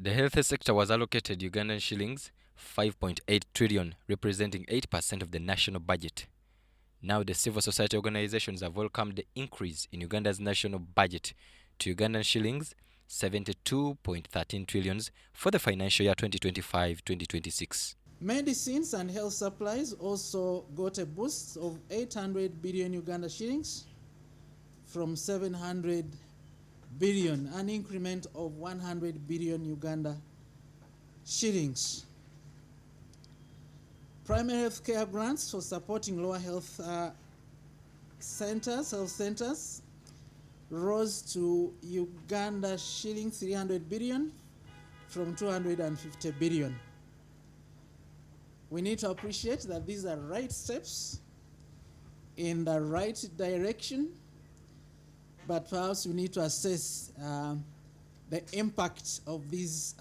The health sector was allocated Ugandan shillings 5.8 trillion, representing 8% of the national budget. Now the civil society organizations have welcomed the increase in Uganda's national budget to Ugandan shillings 72.13 trillions for the financial year 2025-2026. Medicines and health supplies also got a boost of 800 billion Uganda shillings from 700 billion, an increment of 100 billion Uganda shillings. Primary health care grants for supporting lower health centers, rose to Uganda shilling 300 billion from 250 billion. We need to appreciate that these are right steps in the right direction, but perhaps we need to assess the impact of these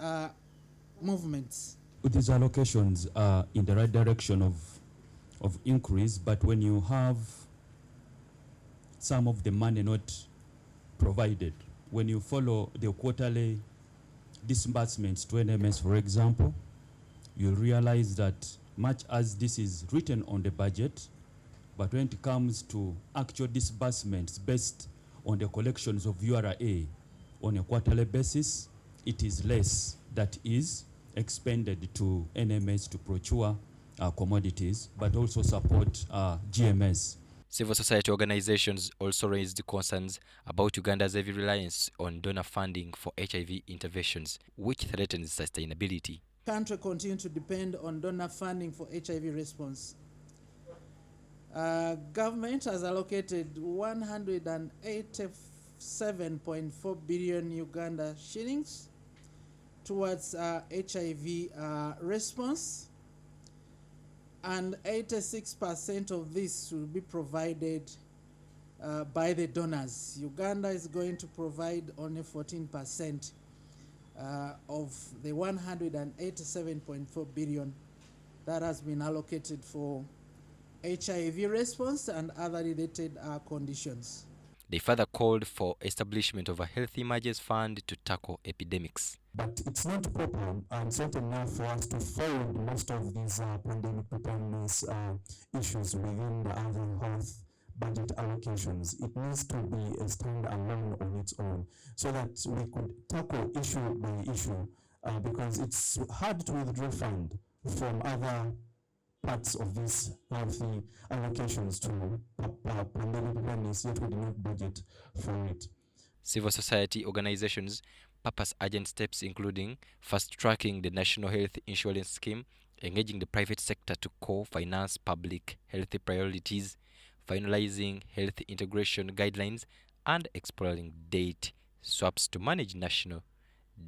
movements. These allocations are in the right direction of increase, but when you have some of the money not provided, when you follow the quarterly disbursements to NMS, for example, you'll realize that much as this is written on the budget, but when it comes to actual disbursements based on the collections of URA on a quarterly basis, it is less that is expended to NMS to procure commodities, but also support GMS. Civil society organizations also raised concerns about Uganda's heavy reliance on donor funding for HIV interventions, which threatens sustainability. Country continue to depend on donor funding for HIV response. Government has allocated 187.4 billion Uganda shillings towards HIV response, and 86% of this will be provided by the donors. Uganda is going to provide only 14% of the 187.4 billion that has been allocated for HIV response and other related conditions. They further called for establishment of a health emergency fund to tackle epidemics. But it's not proper and certain enough for us to fold most of these pandemic preparedness issues within the other health budget allocations. It needs to be a standalone on its own so that we could tackle issue by issue because it's hard to withdraw fund from other parts of these healthy allocations to pandemic preparedness, yet we do not budget for it. Civil society organizations purpose urgent steps including fast-tracking the National Health Insurance Scheme, engaging the private sector to co-finance public health priorities, finalizing health integration guidelines, and exploring date swaps to manage national